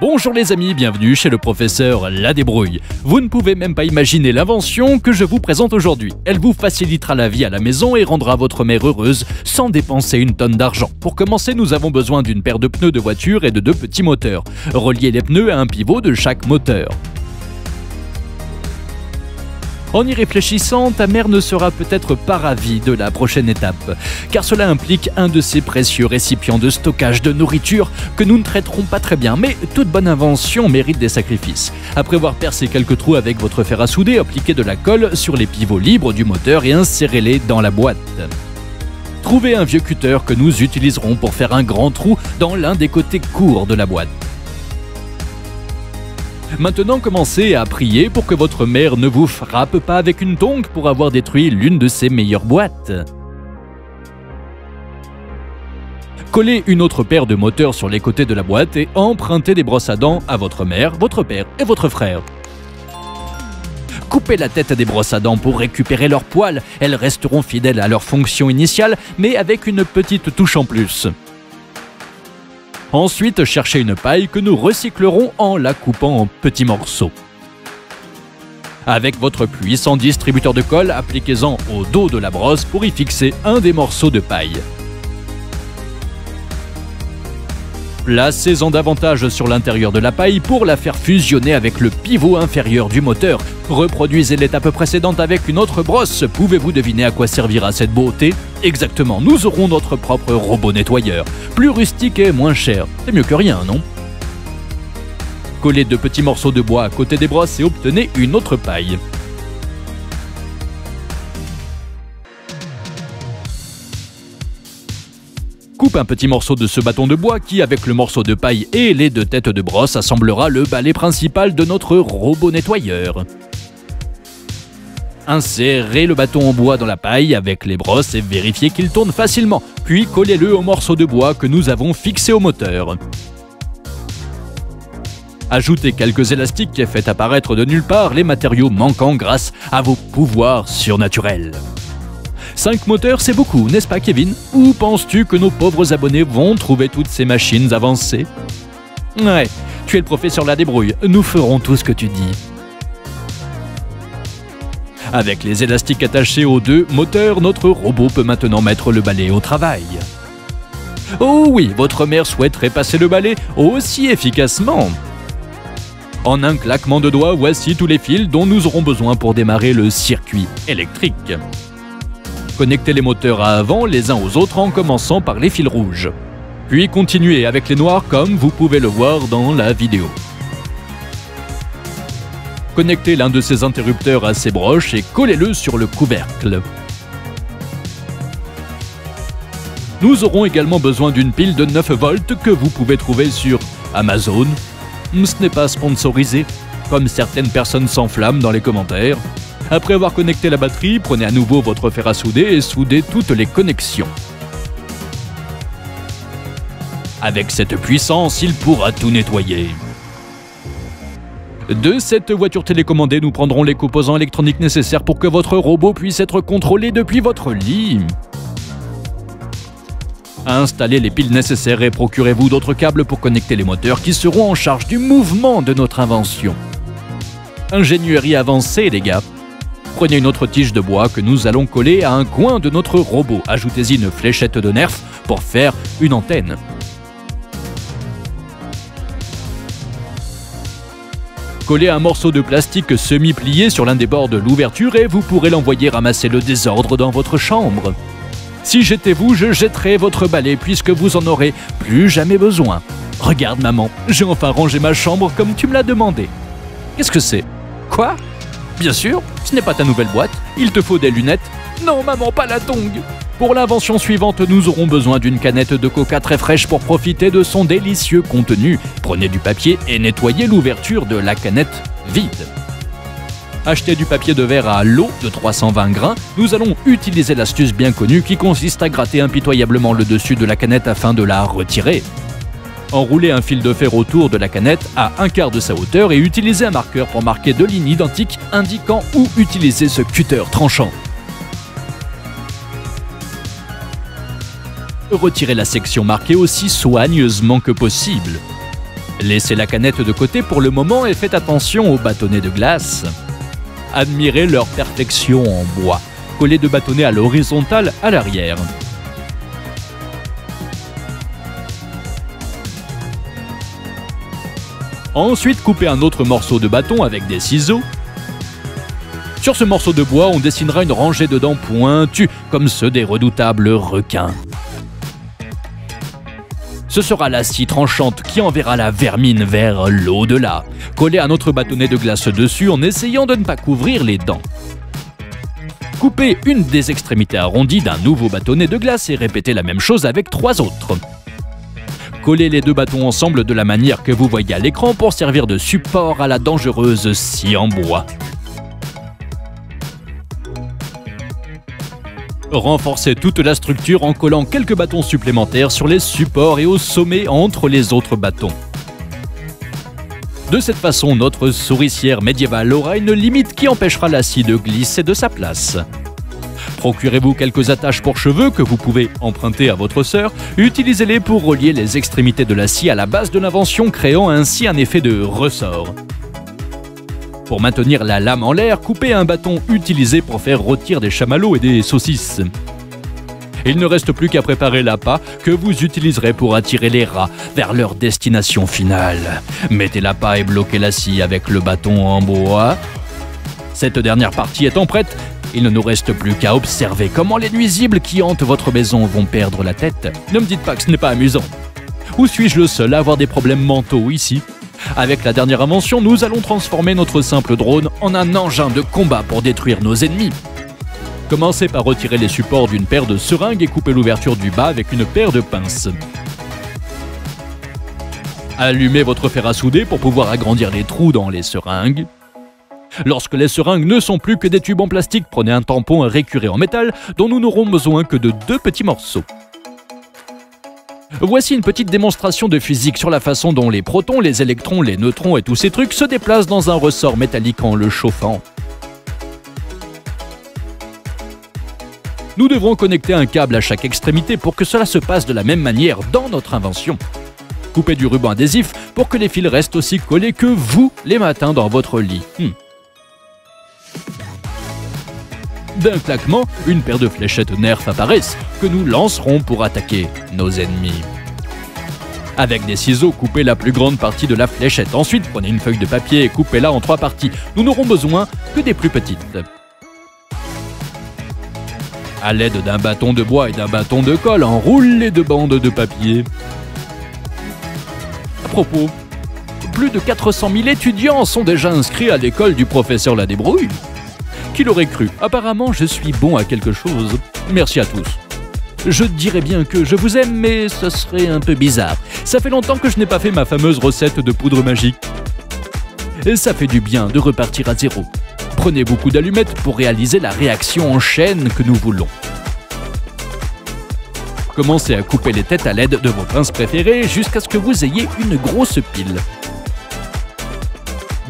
Bonjour les amis, bienvenue chez le professeur Ladébrouille. Vous ne pouvez même pas imaginer l'invention que je vous présente aujourd'hui. Elle vous facilitera la vie à la maison et rendra votre mère heureuse sans dépenser une tonne d'argent. Pour commencer, nous avons besoin d'une paire de pneus de voiture et de 2 petits moteurs. Reliez les pneus à un pivot de chaque moteur. En y réfléchissant, ta mère ne sera peut-être pas ravie de la prochaine étape, car cela implique un de ces précieux récipients de stockage de nourriture que nous ne traiterons pas très bien, mais toute bonne invention mérite des sacrifices. Après avoir percé quelques trous avec votre fer à souder, appliquez de la colle sur les pivots libres du moteur et insérez-les dans la boîte. Trouvez un vieux cutter que nous utiliserons pour faire un grand trou dans l'un des côtés courts de la boîte. Maintenant, commencez à prier pour que votre mère ne vous frappe pas avec une tongue pour avoir détruit l'une de ses meilleures boîtes. Collez une autre paire de moteurs sur les côtés de la boîte et empruntez des brosses à dents à votre mère, votre père et votre frère. Coupez la tête des brosses à dents pour récupérer leurs poils. Elles resteront fidèles à leur fonction initiale, mais avec une petite touche en plus. Ensuite, cherchez une paille que nous recyclerons en la coupant en petits morceaux. Avec votre puissant distributeur de colle, appliquez-en au dos de la brosse pour y fixer un des morceaux de paille. Placez-en davantage sur l'intérieur de la paille pour la faire fusionner avec le pivot inférieur du moteur. Reproduisez l'étape précédente avec une autre brosse. Pouvez-vous deviner à quoi servira cette beauté? Exactement, nous aurons notre propre robot nettoyeur. Plus rustique et moins cher. C'est mieux que rien, non? Collez 2 petits morceaux de bois à côté des brosses et obtenez une autre paille. Coupe un petit morceau de ce bâton de bois qui, avec le morceau de paille et les 2 têtes de brosse, assemblera le balai principal de notre robot nettoyeur. Insérez le bâton en bois dans la paille avec les brosses et vérifiez qu'il tourne facilement, puis collez-le au morceau de bois que nous avons fixé au moteur. Ajoutez quelques élastiques et faites apparaître de nulle part les matériaux manquants grâce à vos pouvoirs surnaturels. 5 moteurs, c'est beaucoup, n'est-ce pas Kevin? Où penses-tu que nos pauvres abonnés vont trouver toutes ces machines avancées? Ouais, tu es le professeur Ladébrouille, nous ferons tout ce que tu dis. Avec les élastiques attachés aux 2 moteurs, notre robot peut maintenant mettre le balai au travail. Oh oui, votre mère souhaiterait passer le balai aussi efficacement. En un claquement de doigts, voici tous les fils dont nous aurons besoin pour démarrer le circuit électrique. Connectez les moteurs à avant les uns aux autres en commençant par les fils rouges. Puis continuez avec les noirs comme vous pouvez le voir dans la vidéo. Connectez l'un de ces interrupteurs à ces broches et collez-le sur le couvercle. Nous aurons également besoin d'une pile de 9 volts que vous pouvez trouver sur Amazon. Ce n'est pas sponsorisé, comme certaines personnes s'enflamment dans les commentaires. Après avoir connecté la batterie, prenez à nouveau votre fer à souder et soudez toutes les connexions. Avec cette puissance, il pourra tout nettoyer. De cette voiture télécommandée, nous prendrons les composants électroniques nécessaires pour que votre robot puisse être contrôlé depuis votre lit. Installez les piles nécessaires et procurez-vous d'autres câbles pour connecter les moteurs qui seront en charge du mouvement de notre invention. Ingénierie avancée, les gars. Prenez une autre tige de bois que nous allons coller à un coin de notre robot. Ajoutez-y une fléchette de Nerf pour faire une antenne. Collez un morceau de plastique semi-plié sur l'un des bords de l'ouverture et vous pourrez l'envoyer ramasser le désordre dans votre chambre. Si j'étais vous, je jetterais votre balai puisque vous en aurez plus jamais besoin. Regarde maman, j'ai enfin rangé ma chambre comme tu me l'as demandé. Qu'est-ce que c'est? Quoi? Bien sûr, ce n'est pas ta nouvelle boîte, il te faut des lunettes. Non maman, pas la tongue. Pour l'invention suivante, nous aurons besoin d'une canette de coca très fraîche pour profiter de son délicieux contenu. Prenez du papier et nettoyez l'ouverture de la canette vide. Achetez du papier de verre à l'eau de 320 grains. Nous allons utiliser l'astuce bien connue qui consiste à gratter impitoyablement le dessus de la canette afin de la retirer. Enroulez un fil de fer autour de la canette à 1/4 de sa hauteur et utilisez un marqueur pour marquer 2 lignes identiques indiquant où utiliser ce cutter tranchant. Retirez la section marquée aussi soigneusement que possible. Laissez la canette de côté pour le moment et faites attention aux bâtonnets de glace. Admirez leur perfection en bois. Collez 2 bâtonnets à l'horizontale à l'arrière. Ensuite, coupez un autre morceau de bâton avec des ciseaux. Sur ce morceau de bois, on dessinera une rangée de dents pointues, comme ceux des redoutables requins. Ce sera la scie tranchante qui enverra la vermine vers l'au-delà. Collez un autre bâtonnet de glace dessus en essayant de ne pas couvrir les dents. Coupez une des extrémités arrondies d'un nouveau bâtonnet de glace et répétez la même chose avec 3 autres. Collez les 2 bâtons ensemble de la manière que vous voyez à l'écran pour servir de support à la dangereuse scie en bois. Renforcez toute la structure en collant quelques bâtons supplémentaires sur les supports et au sommet entre les autres bâtons. De cette façon, notre souricière médiévale aura une limite qui empêchera la scie de glisser de sa place. Procurez-vous quelques attaches pour cheveux que vous pouvez emprunter à votre sœur. Utilisez-les pour relier les extrémités de la scie à la base de l'invention, créant ainsi un effet de ressort. Pour maintenir la lame en l'air, coupez un bâton utilisé pour faire rôtir des chamallows et des saucisses. Il ne reste plus qu'à préparer l'appât que vous utiliserez pour attirer les rats vers leur destination finale. Mettez l'appât et bloquez la scie avec le bâton en bois. Cette dernière partie étant prête, il ne nous reste plus qu'à observer comment les nuisibles qui hantent votre maison vont perdre la tête. Ne me dites pas que ce n'est pas amusant. Ou suis-je le seul à avoir des problèmes mentaux ici ? Avec la dernière invention, nous allons transformer notre simple drone en un engin de combat pour détruire nos ennemis. Commencez par retirer les supports d'une paire de seringues et couper l'ouverture du bas avec une paire de pinces. Allumez votre fer à souder pour pouvoir agrandir les trous dans les seringues. Lorsque les seringues ne sont plus que des tubes en plastique, prenez un tampon récuré en métal dont nous n'aurons besoin que de 2 petits morceaux. Voici une petite démonstration de physique sur la façon dont les protons, les électrons, les neutrons et tous ces trucs se déplacent dans un ressort métallique en le chauffant. Nous devrons connecter un câble à chaque extrémité pour que cela se passe de la même manière dans notre invention. Coupez du ruban adhésif pour que les fils restent aussi collés que vous les matins dans votre lit. D'un claquement, une paire de fléchettes Nerf apparaissent que nous lancerons pour attaquer nos ennemis. Avec des ciseaux, coupez la plus grande partie de la fléchette. Ensuite, prenez une feuille de papier et coupez-la en 3 parties. Nous n'aurons besoin que des plus petites. À l'aide d'un bâton de bois et d'un bâton de colle, enroule les 2 bandes de papier. À propos, plus de 400 000 étudiants sont déjà inscrits à l'école du professeur Ladébrouille. Qui l'aurait cru? Apparemment, je suis bon à quelque chose. Merci à tous. Je dirais bien que je vous aime, mais ce serait un peu bizarre. Ça fait longtemps que je n'ai pas fait ma fameuse recette de poudre magique. Et ça fait du bien de repartir à zéro. Prenez beaucoup d'allumettes pour réaliser la réaction en chaîne que nous voulons. Commencez à couper les têtes à l'aide de vos pinces préférées jusqu'à ce que vous ayez une grosse pile.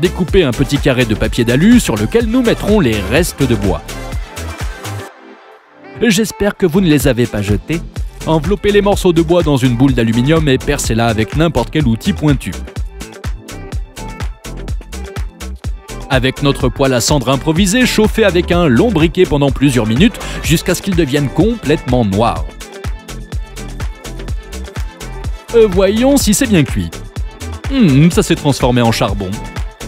Découpez un petit carré de papier d'alu sur lequel nous mettrons les restes de bois. J'espère que vous ne les avez pas jetés. Enveloppez les morceaux de bois dans une boule d'aluminium et percez-la avec n'importe quel outil pointu. Avec notre poêle à cendre improvisé, chauffez avec un long briquet pendant plusieurs minutes jusqu'à ce qu'il devienne complètement noir. Voyons si c'est bien cuit. Ça s'est transformé en charbon.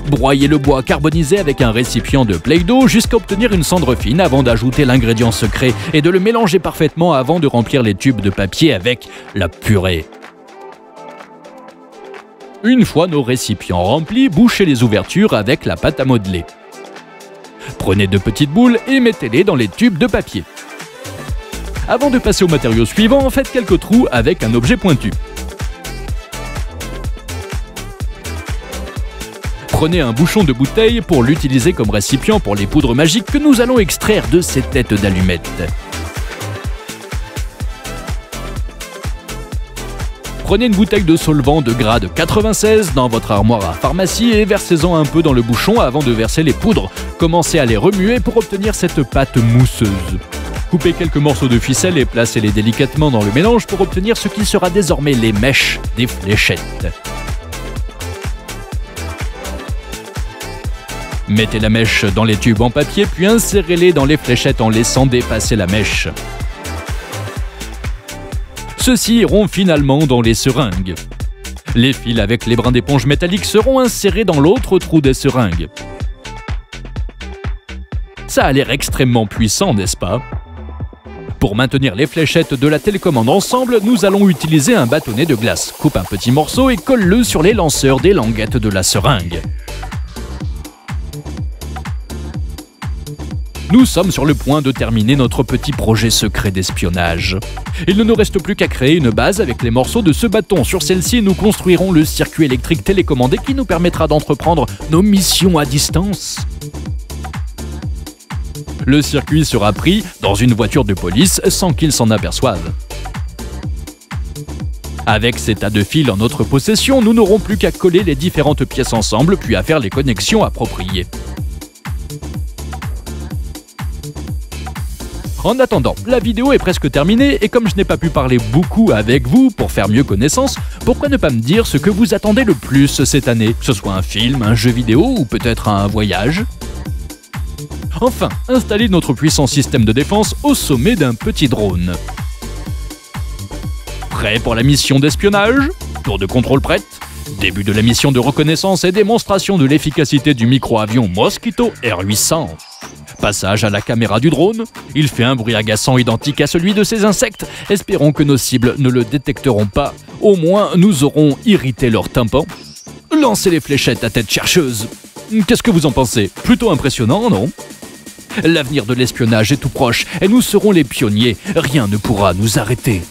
Broyez le bois carbonisé avec un récipient de Play-Doh jusqu'à obtenir une cendre fine avant d'ajouter l'ingrédient secret et de le mélanger parfaitement avant de remplir les tubes de papier avec la purée. Une fois nos récipients remplis, bouchez les ouvertures avec la pâte à modeler. Prenez 2 petites boules et mettez-les dans les tubes de papier. Avant de passer au matériau suivant, faites quelques trous avec un objet pointu. Prenez un bouchon de bouteille pour l'utiliser comme récipient pour les poudres magiques que nous allons extraire de ces têtes d'allumettes. Prenez une bouteille de solvant de grade 96 dans votre armoire à pharmacie et versez-en un peu dans le bouchon avant de verser les poudres. Commencez à les remuer pour obtenir cette pâte mousseuse. Coupez quelques morceaux de ficelle et placez-les délicatement dans le mélange pour obtenir ce qui sera désormais les mèches des fléchettes. Mettez la mèche dans les tubes en papier, puis insérez-les dans les fléchettes en laissant dépasser la mèche. Ceux-ci iront finalement dans les seringues. Les fils avec les brins d'éponge métallique seront insérés dans l'autre trou des seringues. Ça a l'air extrêmement puissant, n'est-ce pas? Pour maintenir les fléchettes de la télécommande ensemble, nous allons utiliser un bâtonnet de glace. Coupe un petit morceau et colle-le sur les lanceurs des languettes de la seringue. Nous sommes sur le point de terminer notre petit projet secret d'espionnage. Il ne nous reste plus qu'à créer une base avec les morceaux de ce bâton. Sur celle-ci, nous construirons le circuit électrique télécommandé qui nous permettra d'entreprendre nos missions à distance. Le circuit sera pris dans une voiture de police sans qu'ils s'en aperçoivent. Avec ces tas de fils en notre possession, nous n'aurons plus qu'à coller les différentes pièces ensemble puis à faire les connexions appropriées. En attendant, la vidéo est presque terminée et comme je n'ai pas pu parler beaucoup avec vous pour faire mieux connaissance, pourquoi ne pas me dire ce que vous attendez le plus cette année? Que ce soit un film, un jeu vidéo ou peut-être un voyage? Enfin, installer notre puissant système de défense au sommet d'un petit drone. Prêt pour la mission d'espionnage? Tour de contrôle prête? Début de la mission de reconnaissance et démonstration de l'efficacité du micro-avion Mosquito R800. Passage à la caméra du drone. Il fait un bruit agaçant identique à celui de ces insectes. Espérons que nos cibles ne le détecteront pas. Au moins, nous aurons irrité leur tympan. Lancez les fléchettes à tête chercheuse. Qu'est-ce que vous en pensez? Plutôt impressionnant, non? L'avenir de l'espionnage est tout proche et nous serons les pionniers. Rien ne pourra nous arrêter.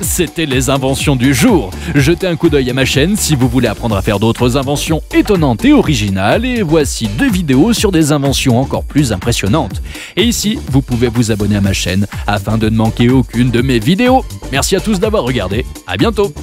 C'était les inventions du jour. Jetez un coup d'œil à ma chaîne si vous voulez apprendre à faire d'autres inventions étonnantes et originales. Et voici 2 vidéos sur des inventions encore plus impressionnantes. Et ici, vous pouvez vous abonner à ma chaîne afin de ne manquer aucune de mes vidéos. Merci à tous d'avoir regardé. À bientôt.